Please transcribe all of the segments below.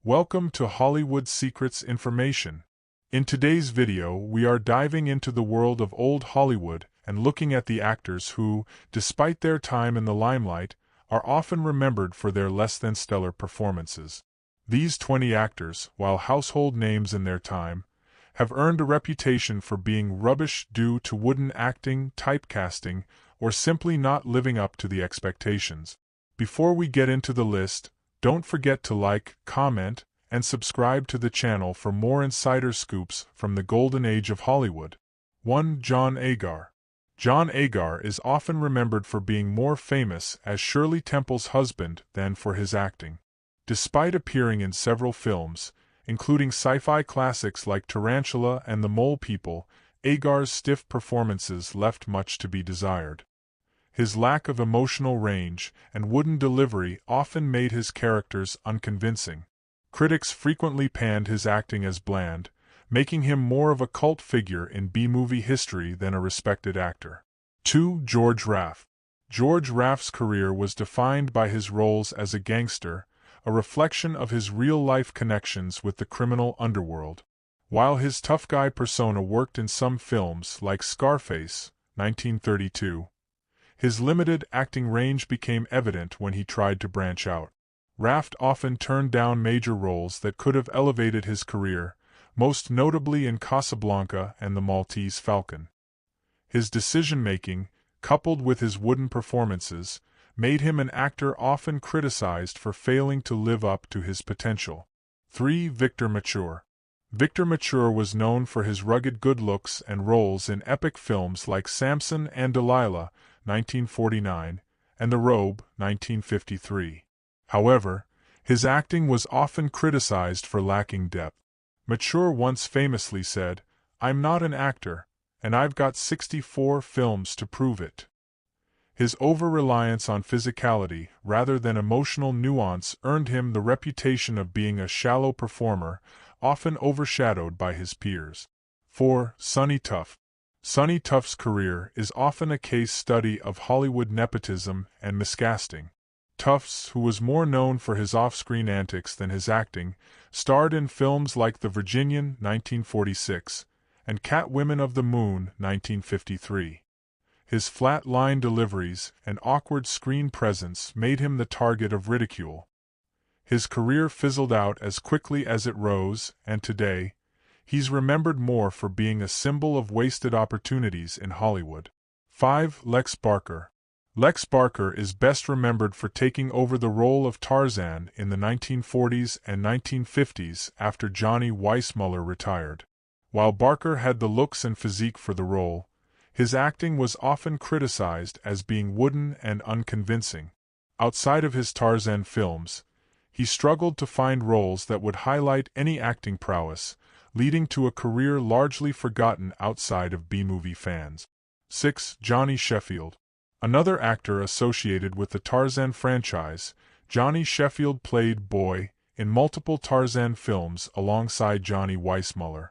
Welcome to Hollywood Secrets Information. In today's video, we are diving into the world of old Hollywood and looking at the actors who, despite their time in the limelight, are often remembered for their less-than-stellar performances. These 20 actors, while household names in their time, have earned a reputation for being rubbish due to wooden acting, typecasting, or simply not living up to the expectations. Before we get into the list, don't forget to like, comment, and subscribe to the channel for more insider scoops from the golden age of Hollywood. 1. John Agar. John Agar is often remembered for being more famous as Shirley Temple's husband than for his acting. Despite appearing in several films, including sci-fi classics like Tarantula and The Mole People, Agar's stiff performances left much to be desired. His lack of emotional range and wooden delivery often made his characters unconvincing. Critics frequently panned his acting as bland, making him more of a cult figure in B-movie history than a respected actor. 2. George Raft. George Raft's career was defined by his roles as a gangster, a reflection of his real-life connections with the criminal underworld. While his tough guy persona worked in some films like Scarface, 1932, his limited acting range became evident when he tried to branch out. Raft often turned down major roles that could have elevated his career, most notably in Casablanca and The Maltese Falcon. His decision-making, coupled with his wooden performances, made him an actor often criticized for failing to live up to his potential. 3. Victor Mature. Victor Mature was known for his rugged good looks and roles in epic films like Samson and Delilah, 1949, and The Robe, 1953. However, his acting was often criticized for lacking depth. Mature once famously said, "I'm not an actor, and I've got 64 films to prove it." His over-reliance on physicality rather than emotional nuance earned him the reputation of being a shallow performer, often overshadowed by his peers. 4. Sonny Tuff. Sonny Tuff's career is often a case study of Hollywood nepotism and miscasting. Tufts, who was more known for his off-screen antics than his acting, starred in films like The Virginian, 1946, and Catwomen of the Moon, 1953. His flat-line deliveries and awkward screen presence made him the target of ridicule. His career fizzled out as quickly as it rose, and today, he's remembered more for being a symbol of wasted opportunities in Hollywood. 5. Lex Barker. Lex Barker is best remembered for taking over the role of Tarzan in the 1940s and 1950s after Johnny Weissmuller retired. While Barker had the looks and physique for the role, his acting was often criticized as being wooden and unconvincing. Outside of his Tarzan films, he struggled to find roles that would highlight any acting prowess, leading to a career largely forgotten outside of B-movie fans. 6. Johnny Sheffield. Another actor associated with the Tarzan franchise, Johnny Sheffield played Boy in multiple Tarzan films alongside Johnny Weissmuller.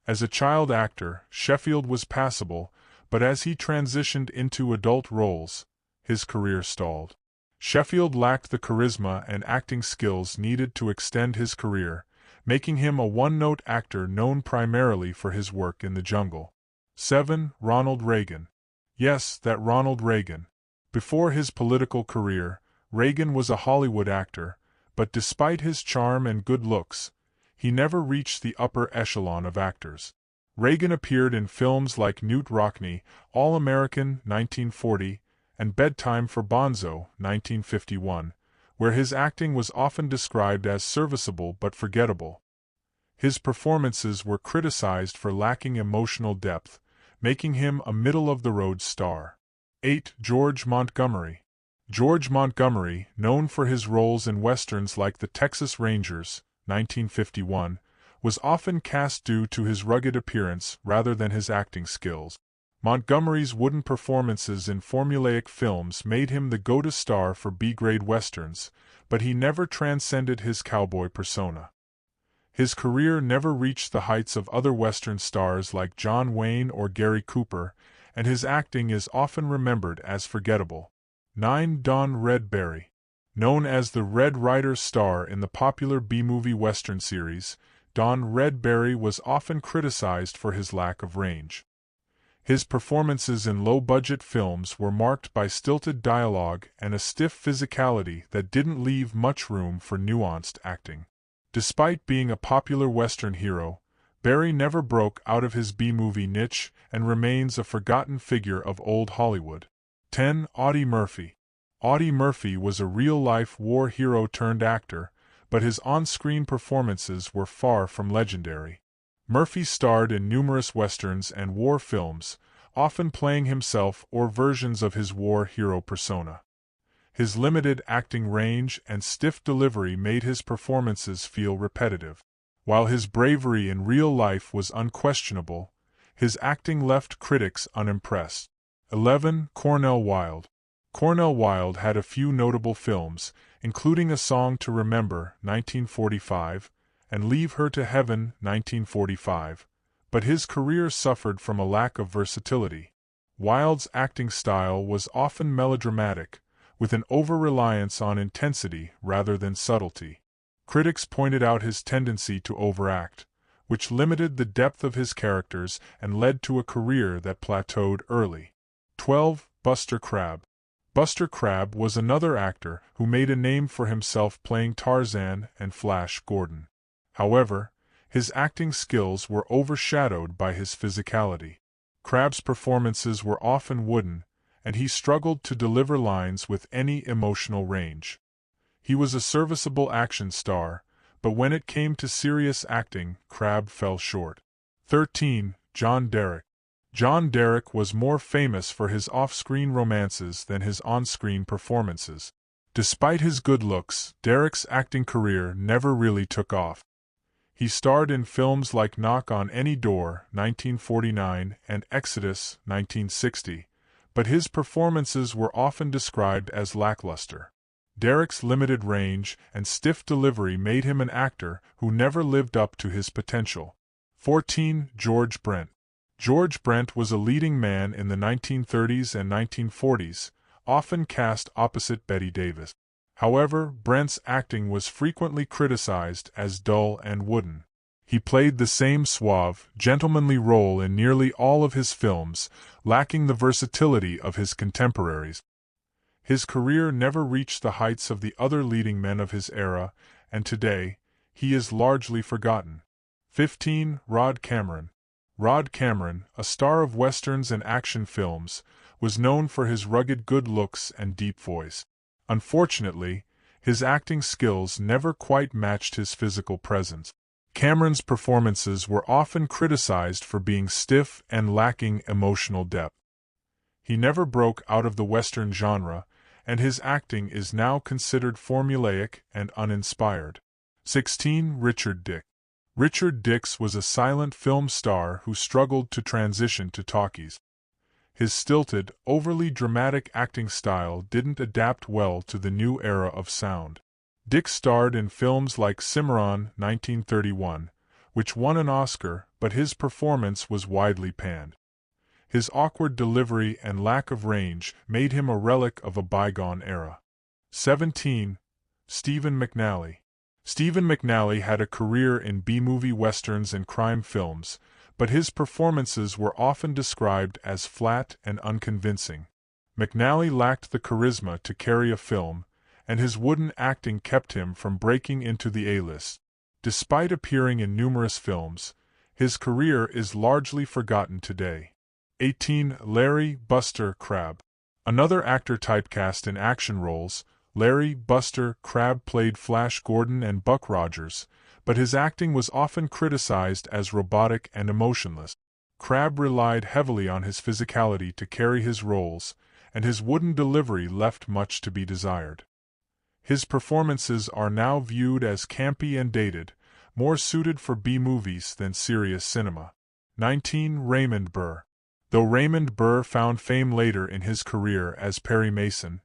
As a child actor, Sheffield was passable, but as he transitioned into adult roles, his career stalled. Sheffield lacked the charisma and acting skills needed to extend his career, making him a one-note actor known primarily for his work in The Jungle. 7. Ronald Reagan. Yes, that Ronald Reagan. Before his political career, Reagan was a Hollywood actor, but despite his charm and good looks, he never reached the upper echelon of actors. Reagan appeared in films like Knute Rockne, All-American, 1940, and Bedtime for Bonzo, 1951, where his acting was often described as serviceable but forgettable. His performances were criticized for lacking emotional depth, making him a middle-of-the-road star. 8. George Montgomery. George Montgomery, known for his roles in westerns like The Texas Rangers, 1951, was often cast due to his rugged appearance rather than his acting skills. Montgomery's wooden performances in formulaic films made him the go-to star for B-grade westerns, but he never transcended his cowboy persona. His career never reached the heights of other western stars like John Wayne or Gary Cooper, and his acting is often remembered as forgettable. 9. Don Red Barry. Known as the Red Ryder star in the popular B-movie Western series, Don Red Barry was often criticized for his lack of range. His performances in low-budget films were marked by stilted dialogue and a stiff physicality that didn't leave much room for nuanced acting. Despite being a popular Western hero, Barry never broke out of his B-movie niche and remains a forgotten figure of old Hollywood. 10. Audie Murphy. Audie Murphy was a real-life war hero turned actor, but his on-screen performances were far from legendary. Murphy starred in numerous westerns and war films, often playing himself or versions of his war hero persona. His limited acting range and stiff delivery made his performances feel repetitive. While his bravery in real life was unquestionable, his acting left critics unimpressed. 11. Cornel Wilde. Cornel Wilde had a few notable films, including A Song to Remember, 1945, and Leave Her to Heaven, 1945, but his career suffered from a lack of versatility. Wilde's acting style was often melodramatic, with an over-reliance on intensity rather than subtlety. Critics pointed out his tendency to overact, which limited the depth of his characters and led to a career that plateaued early. 12. Buster Crabbe. Buster Crabbe was another actor who made a name for himself playing Tarzan and Flash Gordon. However, his acting skills were overshadowed by his physicality. Crabbe's performances were often wooden, and he struggled to deliver lines with any emotional range. He was a serviceable action star, but when it came to serious acting, Crabbe fell short. 13. John Derek. John Derek was more famous for his off-screen romances than his on-screen performances. Despite his good looks, Derek's acting career never really took off. He starred in films like Knock on Any Door, 1949, and Exodus, 1960, but his performances were often described as lackluster. Derek's limited range and stiff delivery made him an actor who never lived up to his potential. 14. George Brent. George Brent was a leading man in the 1930s and 1940s, often cast opposite Bette Davis. However, Brent's acting was frequently criticized as dull and wooden. He played the same suave, gentlemanly role in nearly all of his films, lacking the versatility of his contemporaries. His career never reached the heights of the other leading men of his era, and today, he is largely forgotten. 15. Rod Cameron. Rod Cameron, a star of westerns and action films, was known for his rugged good looks and deep voice. Unfortunately, his acting skills never quite matched his physical presence. Cameron's performances were often criticized for being stiff and lacking emotional depth. He never broke out of the Western genre, and his acting is now considered formulaic and uninspired. 16. Richard Dick. Richard Dix was a silent film star who struggled to transition to talkies. His stilted, overly dramatic acting style didn't adapt well to the new era of sound. Dick starred in films like Cimarron, 1931, which won an Oscar, but his performance was widely panned. His awkward delivery and lack of range made him a relic of a bygone era. 17. Stephen McNally. Stephen McNally had a career in B-movie westerns and crime films, but his performances were often described as flat and unconvincing. McNally lacked the charisma to carry a film, and his wooden acting kept him from breaking into the A-list. Despite appearing in numerous films, his career is largely forgotten today. 18. Larry Buster Crabbe. Another actor typecast in action roles, Larry Buster Crabbe played Flash Gordon and Buck Rogers, but his acting was often criticized as robotic and emotionless. Crabbe relied heavily on his physicality to carry his roles, and his wooden delivery left much to be desired. His performances are now viewed as campy and dated, more suited for B-movies than serious cinema. 19. Raymond Burr. Though Raymond Burr found fame later in his career as Perry Mason,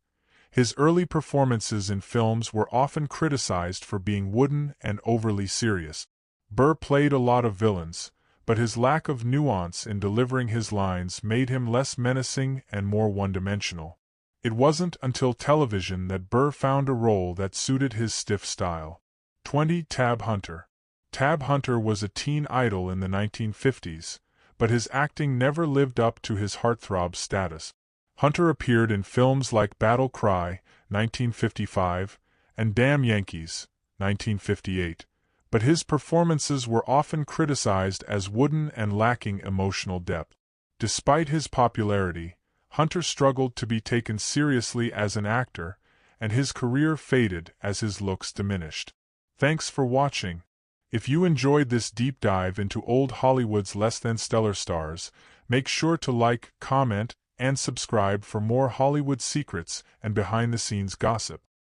his early performances in films were often criticized for being wooden and overly serious. Burr played a lot of villains, but his lack of nuance in delivering his lines made him less menacing and more one-dimensional. It wasn't until television that Burr found a role that suited his stiff style. 20. Tab Hunter. Tab Hunter was a teen idol in the 1950s, but his acting never lived up to his heartthrob status. Hunter appeared in films like Battle Cry, 1955, and Damn Yankees, 1958, but his performances were often criticized as wooden and lacking emotional depth. Despite his popularity, Hunter struggled to be taken seriously as an actor, and his career faded as his looks diminished. Thanks for watching. If you enjoyed this deep dive into old Hollywood's less-than-stellar stars, make sure to like, comment, and subscribe for more Hollywood secrets and behind-the-scenes gossip.